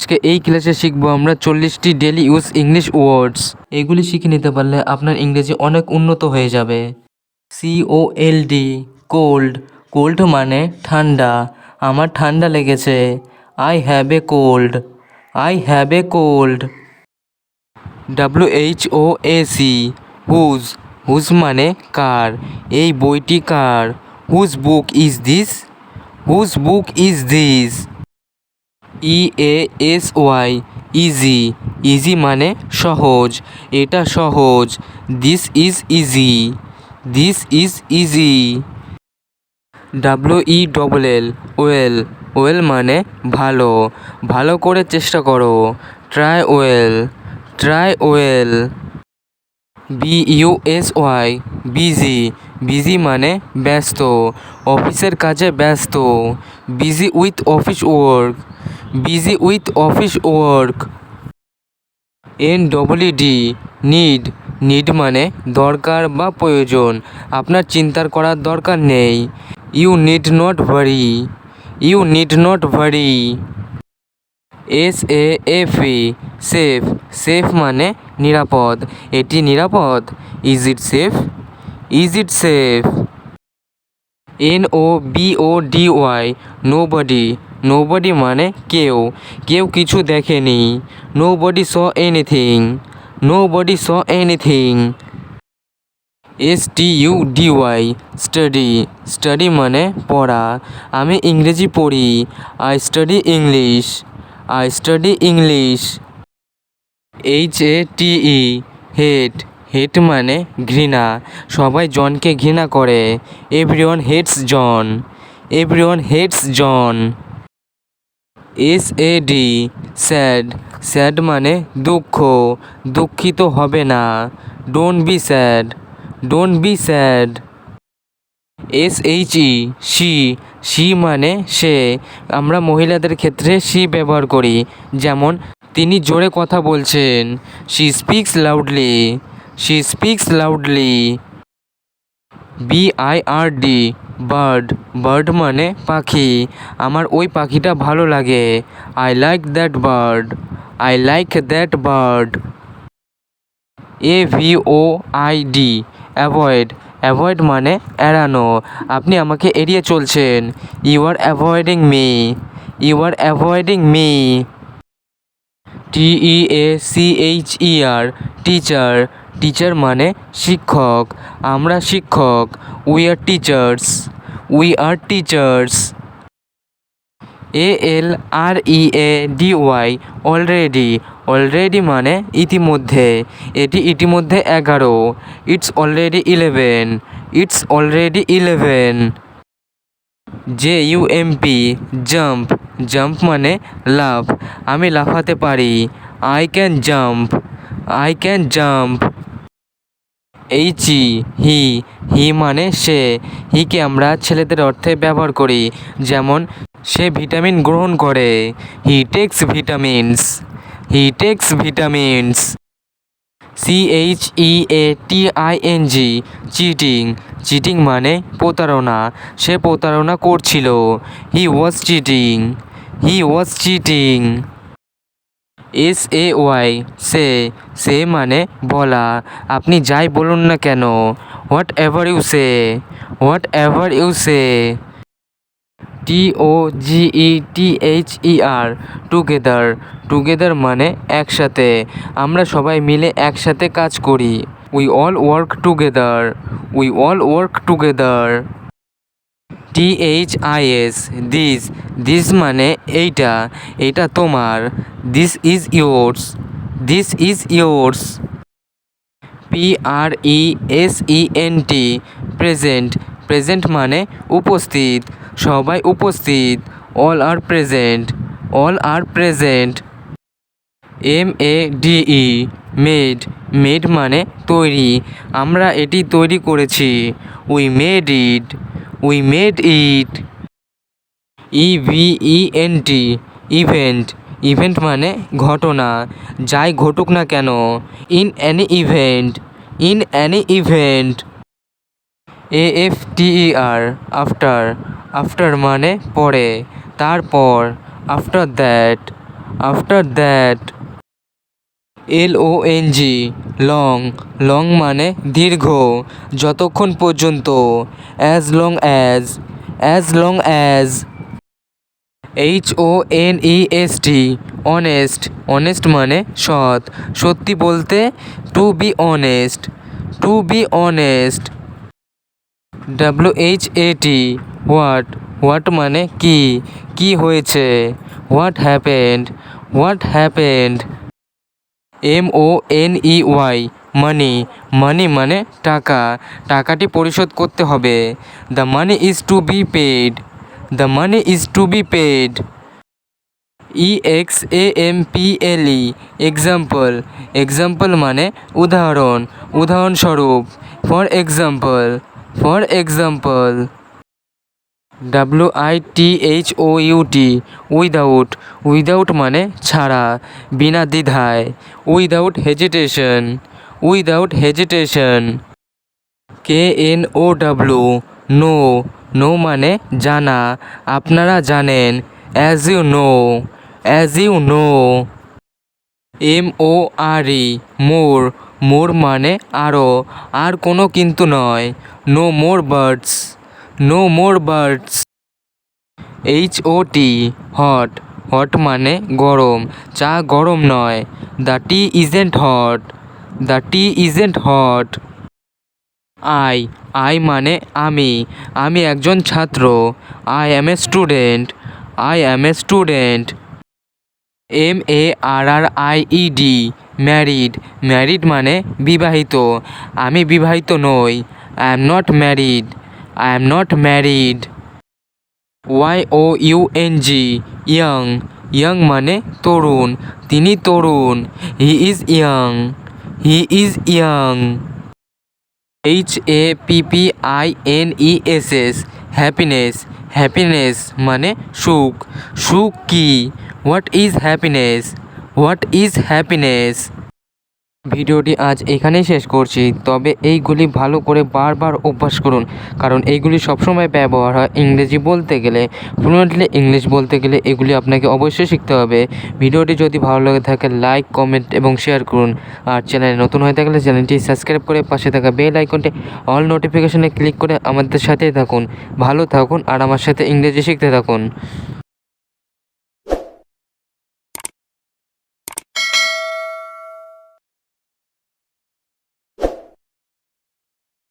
আজকে এই ক্লাসে শিখবো আমরা 40টি ডেলি ইউজ ইংলিশ ওয়ার্ডস। এগুলি শিখে নিতে পারলে আপনার ইংরেজি অনেক উন্নত হয়ে যাবে। COLD, cold. কোল্ড মানে ঠান্ডা। আমার ঠান্ডা লেগেছে। I have a cold. I have a cold. WHOAC, whose. Whose মানে কার। এই বইটি কার। Whose book is this. Whose book is this. EASY, easy. Easy মানে সহজ। এটা সহজ। This is easy. This is easy. WELL, well. Well মানে ভালো। ভালো করে চেষ্টা করো। Try well. Try well. BUSY, busy. Busy মানে ব্যস্ত। অফিসের কাজে ব্যস্ত। Busy with office work. Busy with office work. NEED, need. Need মানে দরকার বা প্রয়োজন। আপনার চিন্তার করার দরকার নেই। You need not worry. You need not worry. SAFE, safe. Safe মানে নিরাপদ। এটি নিরাপদ। Is it safe? Is it safe? NOBODY, nobody. Nobody মানে কেউ। কেউ কিছু দেখেনি। Nobody saw anything. Nobody saw anything. STUDY, study. Study মানে পড়া। আমি ইংরেজি পড়ি। I study English. I study English. HATE, hate. Hate মানে ঘৃণা। সবাই জনকে ঘৃণা করে। Everyone hates John. Everyone hates John. SAD, sad. Sad মানে দুঃখ। দুঃখিত হবে না। Don't be sad. Don't be sad. SHE, she. She মানে সে। আমরা মহিলাদের ক্ষেত্রে শি ব্যবহার করি। যেমন তিনি জোরে কথা বলছেন। She speaks loudly. She speaks loudly. BIRD, bird. Bird মানে পাখি। আমার ওই পাখিটা ভালো লাগে। I like that bird. I like that bird. AVOID, avoid. Avoid মানে এড়ানো। আপনি আমাকে এড়িয়ে চলছেন। You are avoiding me. You are avoiding me. TEACHER, teacher. Teacher মানে শিক্ষক। আমরা শিক্ষক। We are teachers. We are teachers. ALREADY, already. Already মানে ইতিমধ্যে। এটি ইতিমধ্যে 11। It's already 11। It's already 11। JUMP, jump. Jump মানে লাফ। আমি লাফাতে পারি। I can jump. I can jump. HE, হি। হি মানে সে। হিকে আমরা ছেলেদের অর্থে ব্যবহার করি। যেমন সে ভিটামিন গ্রহণ করে। He takes vitamins. He takes vitamins. CHEATING, cheating. Cheating মানে প্রতারণা। সে প্রতারণা করছিল। He was cheating. He was cheating. SAY, say. Say মানে বলা। আপনি যাই বলুন না কেন। Whatever you say. Whatever you say. TOGETHER, together. Together মানে একসাথে। আমরা সবাই মিলে একসাথে কাজ করি। We all work together. We all work together. THIS, this. This মানে এইটা। এটা তোমার। This is yours. This is yours. PRESENT, present. Present মানে উপস্থিত। সবাই উপস্থিত। অল আর প্রেজেন্ট। অল আর প্রেজেন্ট। MADE, made. মেড মানে তৈরি। আমরা এটি তৈরি করেছি। We made it. We made it. EVENT, event. Event মানে ঘটনা। যাই ঘটুক না কেন। In Annie event. In Annie event. AFTER, after. After মানে পরে। তারপর। After that. After that. LONG long, long মানে দীর্ঘ, যতক্ষণ পর্যন্ত। As long as. HONEST honest, honest মানে সৎ, সত্যি বলতে। To be honest WHAT what মানে কি হয়েছে। হোয়াট হ্যাপেন্ড MONEY মানি মানে টাকা, টাকাটি পরিশোধ করতে হবে। The money is to be paid EXAMPLE example মানে উদাহরণস্বরূপ। ফর এক্সাম্পল উইদাউট মানে ছাড়া, বিনা দ্বিধায়। উইদাউট হেজিটেশন KNOW নো মানে জানা, আপনারা জানেন। অ্যাজ ইউ নো MORE মোর মানে আরও, আর কোনো কিন্তু নয়। নো মোর বার্ডস হট মানে গরম, চা গরম নয়। The T isn't hot I মানে আমি একজন ছাত্র। I am a student married মানে বিবাহিত, আমি বিবাহিত নই। I am not married young মানে তরুণ, তিনি তরুণ। He is young হ্যাপিনেস মানে সুখ কি। What is happiness. ভিডিওটি আজ এখানেই শেষ করছি, তবে এইগুলি ভালো করে বারবার অভ্যাস করুন, কারণ এইগুলি সবসময় ব্যবহার হয় ইংরেজি বলতে গেলে। ফ্লুয়েন্টলি ইংলিশ বলতে গেলে এগুলি আপনাকে অবশ্যই শিখতে হবে। ভিডিওটি যদি ভালো লাগে থাকে লাইক, কমেন্ট এবং শেয়ার করুন। আর চ্যানেলে নতুন হয়ে থাকলে চ্যানেলটি সাবস্ক্রাইব করে পাশে থাকা বেল আইকনটি অল নোটিফিকেশনে ক্লিক করে আমাদের সাথেই থাকুন। ভালো থাকুন আর আমার সাথে ইংরেজি শিখতে থাকুন।